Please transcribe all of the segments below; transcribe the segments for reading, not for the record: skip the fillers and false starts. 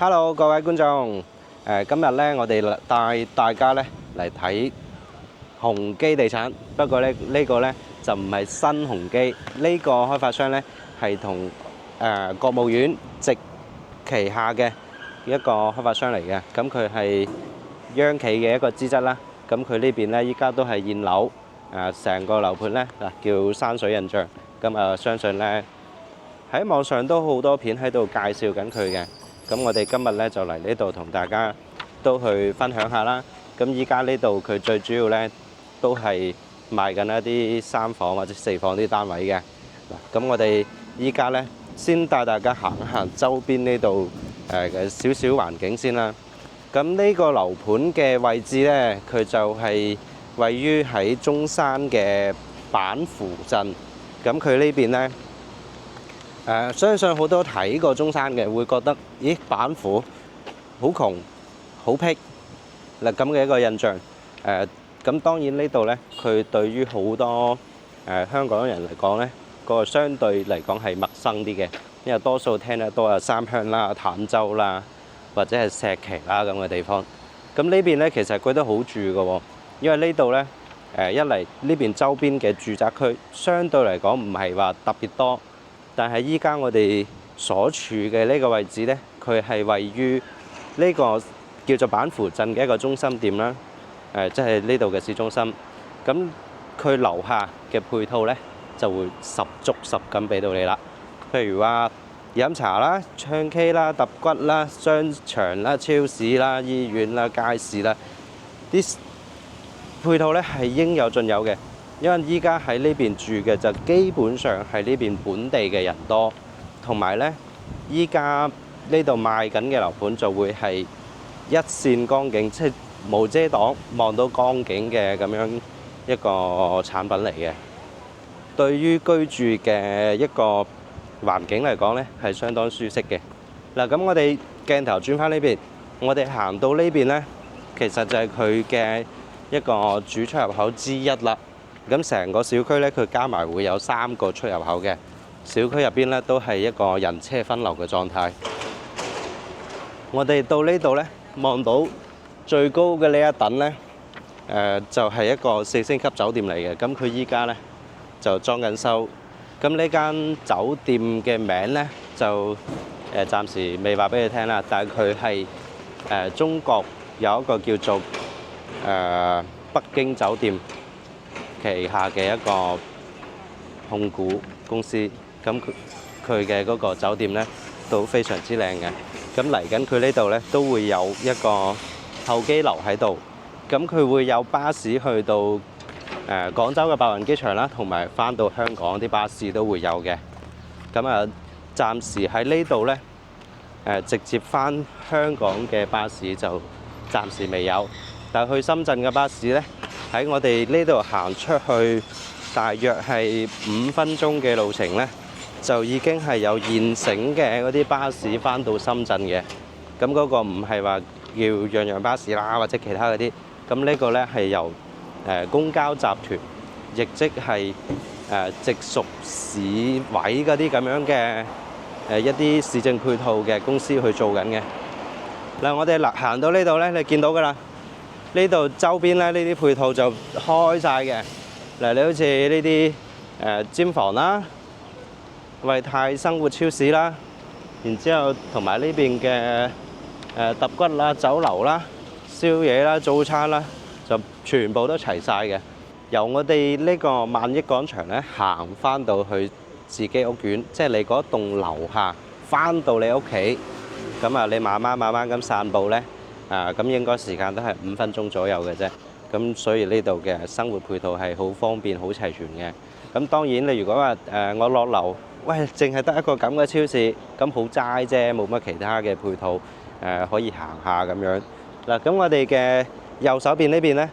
Hello，各位觀眾，今日咧我哋帶大家咧嚟睇宏基地產，不過咧呢個咧就唔係新鴻基，呢個開發商咧係同國務院直旗下嘅一個開發商嚟嘅，咁佢係央企嘅一個資質啦。咁佢呢邊咧依家都係現樓，成個樓盤咧叫山水印象，咁相信咧喺網上都好多片喺度介紹緊佢嘅。咁我哋今日咧就嚟呢度同大家都去分享下啦。咁依家呢度佢最主要咧都係賣緊一啲3房或者4房啲單位嘅。嗱，咁我哋依家咧先帶大家行一行周邊呢度嘅少少環境先啦。咁呢個樓盤嘅位置咧，佢就係位於喺中山嘅板湖鎮。咁佢呢邊咧相信好多睇過中山嘅會覺得，咦，板湖好窮好僻嗱咁嘅一個印象。咁當然呢度呢，佢對於好多香港人嚟講呢，個相對嚟講係陌生啲嘅，因為多數聽得多係三鄉啦、坦洲啦，或者係石岐啦咁嘅地方。咁呢邊呢，其實佢都好住嘅喎，因為呢度呢，一嚟呢邊周邊嘅住宅區相對嚟講唔係話特別多。但係依家我哋所處嘅呢個位置呢，佢係位於呢個叫做板湖鎮嘅一個中心點啦。即係呢度嘅市中心。咁佢樓下嘅配套呢，就會十足十咁俾到你啦。譬如話飲茶啦、唱 K 啦、揼骨啦、商場啦、超市啦、醫院啦、街市啦，啲配套呢係應有盡有嘅。因為依家喺呢邊住嘅就基本上係呢邊本地嘅人多，同埋呢依家呢度賣緊嘅樓盤就會係一線光景，即係無遮擋望到光景嘅咁樣一個產品嚟嘅。對於居住嘅一個環境嚟講呢，係相當舒適嘅。嗱，咁我哋鏡頭轉翻呢邊，我哋行到呢邊呢，其實就係佢嘅一個主出入口之一啦。咁成個小區咧，佢加埋會有3個出入口嘅。小區入邊咧都係一個人車分流嘅狀態。我哋到呢度咧，望到最高嘅呢一等咧，就係一個4星級酒店嚟嘅。咁佢依家咧就裝緊修。咁呢間酒店嘅名咧就暫時未話俾你聽啦。但係佢係中國有一個叫做北京酒店旗下嘅一個控股公司，咁佢嘅嗰個酒店呢都非常之靚嘅。咁嚟緊佢呢度呢都會有一個候機樓喺度，咁佢會有巴士去到廣州嘅白雲機場啦，同埋返到香港啲巴士都會有嘅。咁暫時喺呢度呢直接返香港嘅巴士就暫時未有，但係去深圳嘅巴士呢，喺我哋呢度行出去，大約係5分鐘嘅路程呢，就已經係有現成嘅嗰啲巴士返到深圳嘅。咁嗰個唔係話叫樣樣巴士啦，或者其他嗰啲。咁呢個呢係由公交集團，亦即係直屬市委嗰啲咁樣嘅一啲市政配套嘅公司去做緊嘅。嗱，我哋行到呢度呢，你見到㗎啦。呢度周邊咧，呢啲配套就開晒嘅。嗱，你好似呢啲尖房啦、惠泰生活超市啦，然之後同埋呢邊嘅揼骨啦、酒樓啦、宵夜啦、早餐啦，就全部都齊晒嘅。由我哋呢個萬億廣場咧行翻到去自己屋苑，即係你嗰棟樓下，翻到你屋企，咁你慢慢咁散步咧。咁應該時間都係5分鐘左右嘅啫。咁所以呢度嘅生活配套係好方便、好齊全嘅。咁當然你如果話我落樓，喂，淨係得一個咁嘅超市，咁好齋啫，冇乜其他嘅配套可以行下咁樣。嗱，咁我哋嘅右手邊呢邊呢，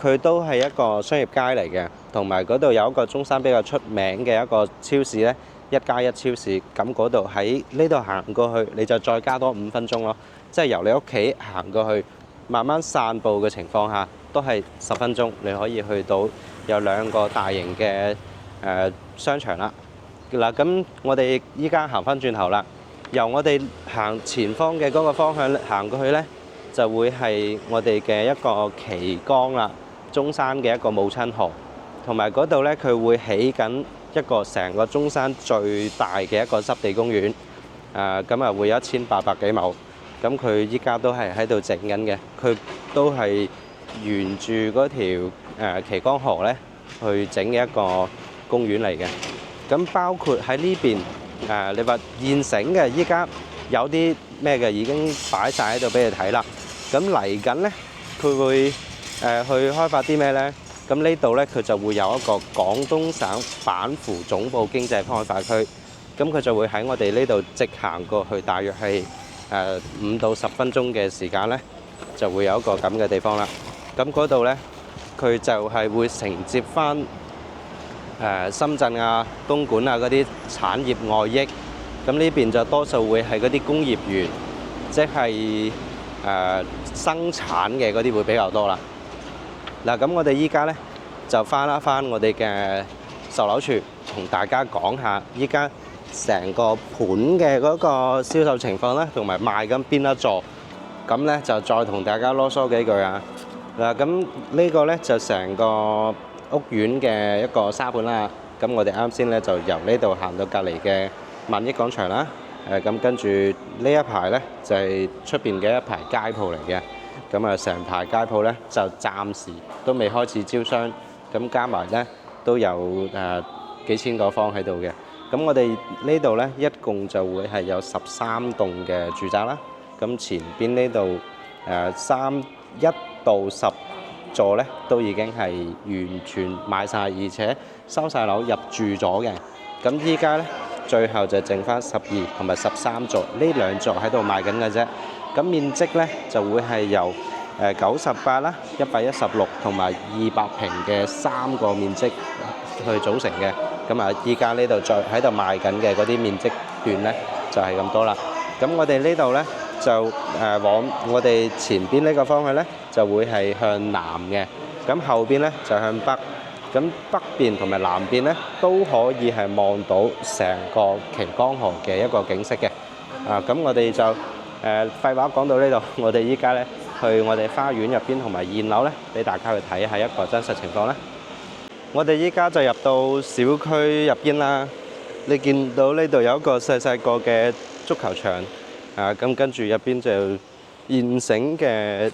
佢都係一個商業街嚟嘅，同埋嗰度有一個中山比較出名嘅一個超市呢，1+1超市。咁嗰度喺呢度行過去，你就再加多5分鐘咯。即係由你屋企行過去，慢慢散步嘅情況下，都係10分鐘，你可以去到有2個大型嘅商場啦。嗱，咁我哋依家行翻轉頭啦，由我哋行前方嘅嗰個方向行過去呢，就會係我哋嘅一個旗江啦，中山嘅一個母親河，同埋嗰度呢，佢會起緊一個成個中山最大嘅一個濕地公園。咁啊會有1800幾畝，咁佢依家都係喺度整緊嘅，佢都係沿住嗰條旗江河呢去整嘅一個公園嚟嘅。咁包括喺呢邊你話現成嘅，依家有啲咩嘅已經擺晒喺度俾你睇啦。咁嚟緊呢，佢會去開發啲咩呢？咁呢度呢，佢就會有一個廣東省板湖總部經濟開發區。咁佢就會喺我哋呢度直行過去，大約係5到10分鐘嘅時間呢，就會有一個咁嘅地方啦。咁嗰度呢，佢就係會承接翻深圳啊、東莞啊嗰啲產業外溢。咁呢邊就多數會係嗰啲工業園，即係生產嘅嗰啲會比較多啦。嗱，咁我哋依家呢，就翻我哋嘅售樓處，同大家講下依家成個盤嘅嗰個銷售情況啦，同埋賣緊邊一座，咁呢就再同大家囉嗦幾句啊。嗱，咁呢個呢就成個屋苑嘅一個沙盤啦。咁我哋啱先呢就由呢度行到隔離嘅萬益廣場啦。咁跟住呢一排呢就係出邊嘅一排街鋪嚟嘅。咁啊，成排街鋪呢就暫時都未開始招商，咁加埋呢都有幾千個方喺度嘅。咁我哋呢度呢，一共就會係有13棟嘅住宅啦。咁前邊呢度1到10座呢，都已經係完全賣晒，而且收晒樓入住咗嘅。咁依家呢，最後就剩翻12同埋13座，呢2座喺度賣緊嘅啫。咁面積呢，就會係由98啦、116同埋200平嘅3個面積去組成嘅。咁啊，依家呢度再喺度賣緊嘅嗰啲面積段呢，就係咁多啦。咁我哋呢度呢，就往我哋前邊呢個方向呢，就會係向南嘅。咁後邊呢，就向北。咁北邊同埋南邊呢，都可以係望到成個旗江河嘅一個景色嘅。咁我哋就廢話講到呢度，我哋依家呢，去我哋花園入邊同埋2樓呢，俾大家去睇下一個真實情況啦。我哋依家就入到小區入邊啦。你見到呢度有一個細細個嘅足球場，咁跟住入邊就現成嘅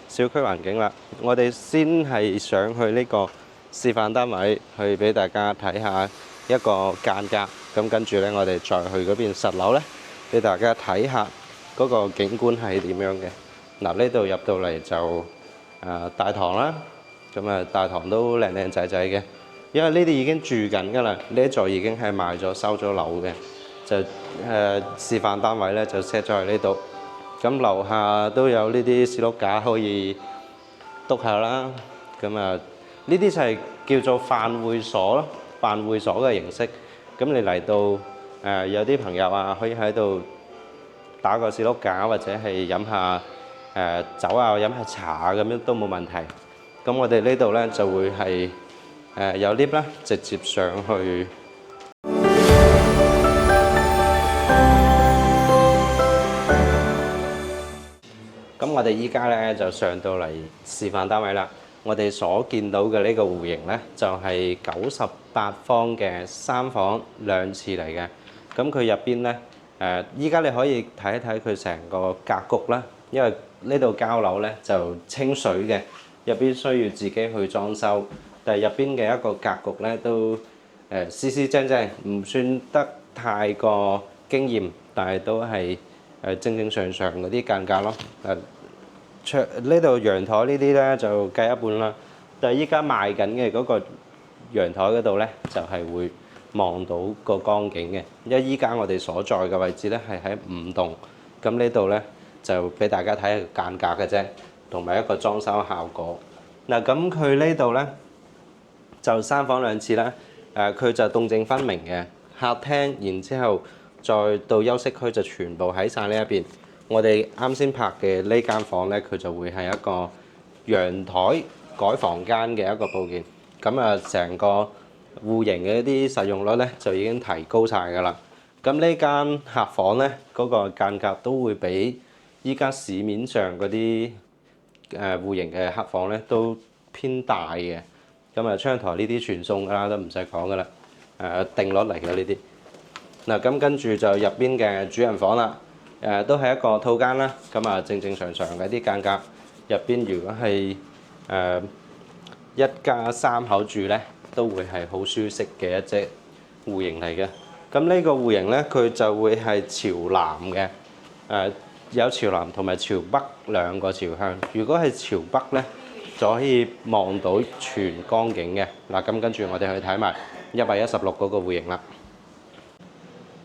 小區環境啦。我哋先係上去呢個示範單位，去俾大家睇下一個間隔。咁跟住呢，我哋再去嗰邊實樓呢，俾大家睇下嗰個景觀係點樣嘅。嗱，呢度入到嚟就大堂啦。咁啊，大堂都靚靚仔仔嘅，因為呢啲已經住緊㗎啦，呢一座已經係賣咗收咗樓嘅，就示範單位咧就 set 咗喺呢度。咁樓下都有呢啲士碌架可以篤下啦。咁啊，呢啲就係叫做飯會所咯，飯會所嘅形式。咁你嚟到有啲朋友啊，可以喺度打個士碌架，或者係飲下酒啊，飲下茶啊，咁樣都冇問題。咁我哋呢度呢，就會係有 lift 啦，直接上去。咁我哋依家呢，就上到嚟示範單位啦。我哋所見到嘅呢個戶型呢，就係98方嘅3房2廁嚟嘅。咁佢入邊呢，依家你可以睇一睇佢成個格局啦。因為呢度交樓呢，就清水嘅。入邊需要自己去裝修，但係入邊嘅一個格局呢都斯斯正正，唔算得太過驚豔，但係都係正正常常嗰啲間隔咯。呢度陽台呢啲呢就計一半啦，但係依家賣緊嘅嗰個陽台嗰度呢，就係會望到個江景嘅，因為依家我哋所在嘅位置呢係喺5棟，咁呢度呢就俾大家睇下間隔嘅啫。同埋一個裝修效果。嗱，咁佢呢度呢，就3房2廁啦。佢就動靜分明嘅，客廳，然之後再到休息區就全部喺晒呢一邊。我哋啱先拍嘅呢間房呢，佢就會係一個陽台改房間嘅一個佈件。咁啊，成個戶型嘅一啲實用率呢，就已經提高晒㗎啦。咁呢間客房咧，嗰個間隔都會比依家市面上嗰啲戶型嘅客房咧都偏大嘅。咁啊，窗台呢啲全送㗎啦，都唔使講㗎啦，定落嚟嘅呢啲。嗱，咁跟住就入邊嘅主人房啦，都係一個套間啦。咁啊，正正常常嘅啲間隔入邊，如果係一家三口住咧，都會係好舒適嘅一隻戶型嚟嘅。咁呢個戶型咧，佢就會係朝南嘅，有朝南同埋朝北兩個朝向。如果係朝北咧，就可以望到全江景嘅。嗱，咁跟住我哋去睇埋116嗰個戶型啦。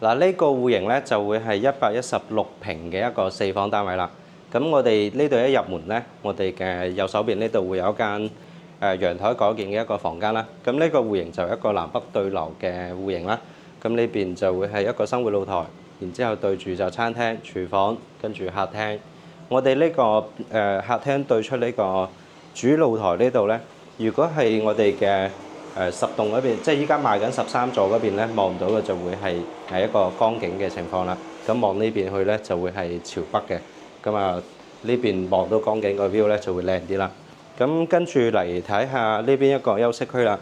嗱，呢個戶型咧就會係116平嘅一個4房單位啦。咁我哋呢度一入門咧，我哋嘅右手邊呢度會有一間陽台改建嘅一個房間啦。咁呢個戶型就一個南北對流嘅戶型啦。咁呢邊就會係一個生活露台，然之後對住就餐廳、廚房，跟住客廳。我哋呢個客廳對出呢個主露台呢度咧，如果係我哋嘅10棟嗰邊，即係依家賣緊13座嗰邊咧，望到嘅就會係一個江景嘅情況啦。咁望呢邊去咧就會係朝北嘅。咁啊呢邊望到江景個 view 咧就會靚啲啦。咁跟住嚟睇下呢邊一個休息區啦。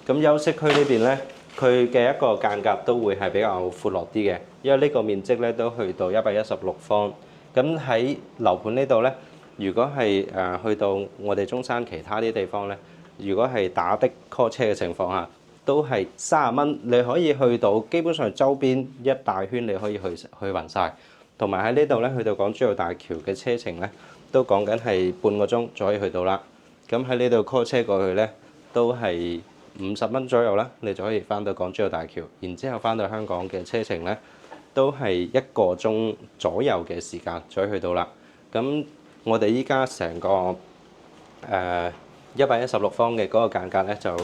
咁休息區呢邊咧，佢嘅一個間隔都會係比較闊落啲嘅，因為呢個面積咧都去到116方。咁喺樓盤呢度咧，如果係去到我哋中山其他啲地方咧，如果係打的 call 車嘅情況下，都係30蚊，你可以去到基本上周邊一大圈，你可以去勻晒。同埋喺呢度咧，去到港珠澳大橋嘅車程咧，都講緊係半個鐘就可以去到啦。咁喺呢度 call 車過去咧，都係50蚊左右啦，你就可以翻到港珠澳大橋。然之後翻到香港嘅車程咧，都係1個鐘左右嘅時間就可以去到啦。咁我哋依家成個116方嘅嗰個間隔咧，就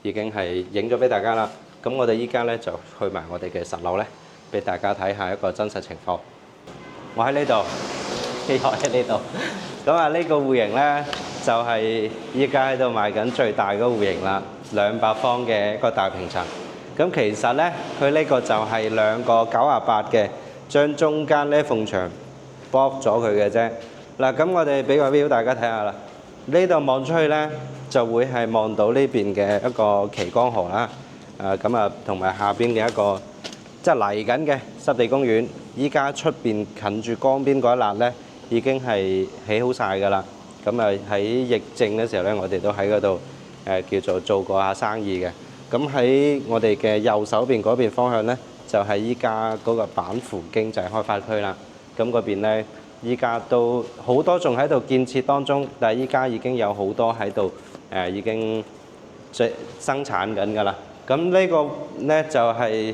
已經係影咗俾大家啦。咁我哋依家咧就去埋我哋嘅實樓咧，俾大家睇下一個真實情況。我喺呢度，我喺呢度。咁啊，呢個戶型咧就係依家喺度賣緊最大嗰個戶型啦，200方嘅一個大平層。咁其實咧，佢呢個就係2個98嘅，將中間呢埲牆剝咗佢嘅啫。嗱，咁我哋俾個 view 大家睇下啦。呢度望出去咧，就會係望到呢邊嘅一個旗江河啦。咁啊，同埋下邊嘅一個即係嚟緊嘅濕地公園。依家出邊近住江邊嗰一欄咧，已經係起好晒㗎啦。咁啊喺疫症嘅時候咧，我哋都喺嗰度叫做過下生意嘅。咁喺我哋嘅右手邊嗰邊方向咧，就係依家嗰個板符經濟開發區啦。咁嗰邊咧，依家都好多仲喺度建設當中，但係依家已經有好多喺度已經生產緊㗎啦。咁呢個咧就係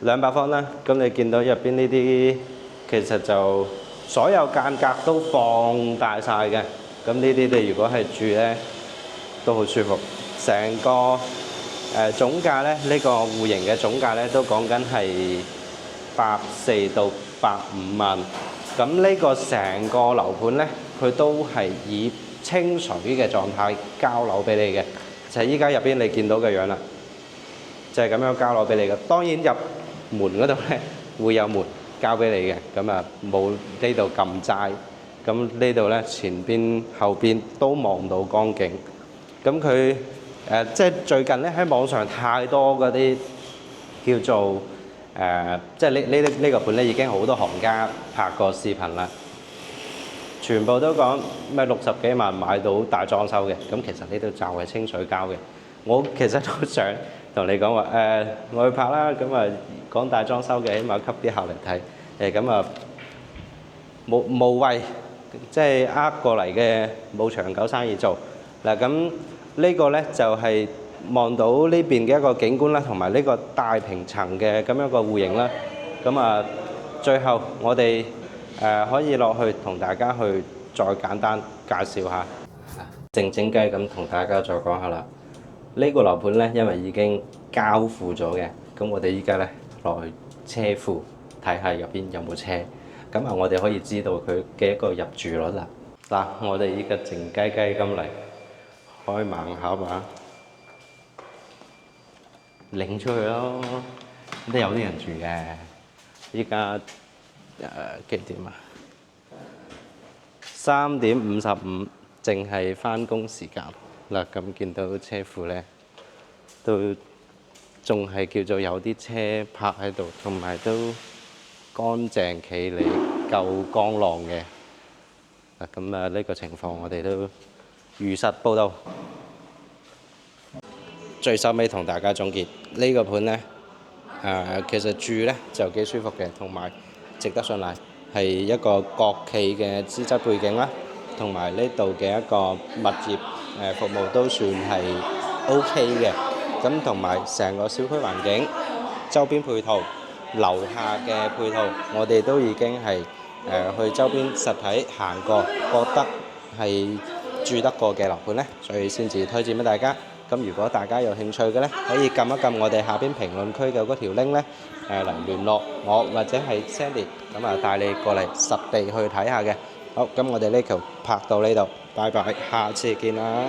200方啦。咁你見到入邊呢啲，其實就所有間隔都放大晒嘅。咁呢啲你如果係住咧，都好舒服。成個總價咧，呢個戶型嘅總價咧都講緊係84到85萬。咁呢個成個樓盤咧，佢都係以清水嘅狀態交樓俾你嘅，就係依家入邊你見到嘅樣啦，就係咁樣交樓俾你嘅。當然入門嗰度咧會有門交俾你嘅，咁啊冇呢度撳齋。咁呢度咧前邊後邊都望到江景。咁佢即係最近咧喺網上太多嗰啲叫做即係呢個盤咧已經好多行家拍過視頻啦，全部都講咩60幾萬買到大裝修嘅。咁其實呢度就係清水交嘅。我其實都想同你講話我去拍啦，咁啊講大裝修嘅，起碼吸啲客嚟睇。咁啊無謂即係過嚟嘅冇長久生意做。嗱，咁呢個咧就係望到呢邊嘅一個景觀啦，同埋呢個大平層嘅咁樣個戶型啦。咁啊，最後我哋可以落去同大家去再簡單介紹下，靜靜雞咁同大家再講下啦。呢個樓盤咧，因為已經交付咗嘅，咁我哋依家咧落去車庫睇下入邊有冇車，咁啊我哋可以知道佢嘅一個入住率啦。嗱，我哋依家靜雞雞咁嚟開盲盒啊，領出去咯，都有啲人住嘅。依家幾點啊？3:55，淨係返工時間嗱。咁見到車庫咧，都仲係叫做有啲車泊喺度，同埋都乾淨企理、夠光朗嘅嗱。咁呢個情況我哋都如實報道。最收尾同大家總結呢個盤咧，其實住咧就幾舒服嘅，同埋值得信賴，係一個國企嘅資質背景啦，同埋呢度嘅一個物業服務都算係 OK 嘅。咁同埋成個小區環境、周邊配套、樓下嘅配套，我哋都已經係去周邊實體行過，覺得係住得過嘅樓盤咧，所以先至推薦俾大家。咁如果大家有興趣嘅咧，可以撳一撳我哋下邊評論區嘅嗰條 link 咧，嚟聯絡我或者係 Sandy，咁帶你過嚟實地去睇下嘅。好，咁我哋呢條拍到呢度，拜拜，下次見啦。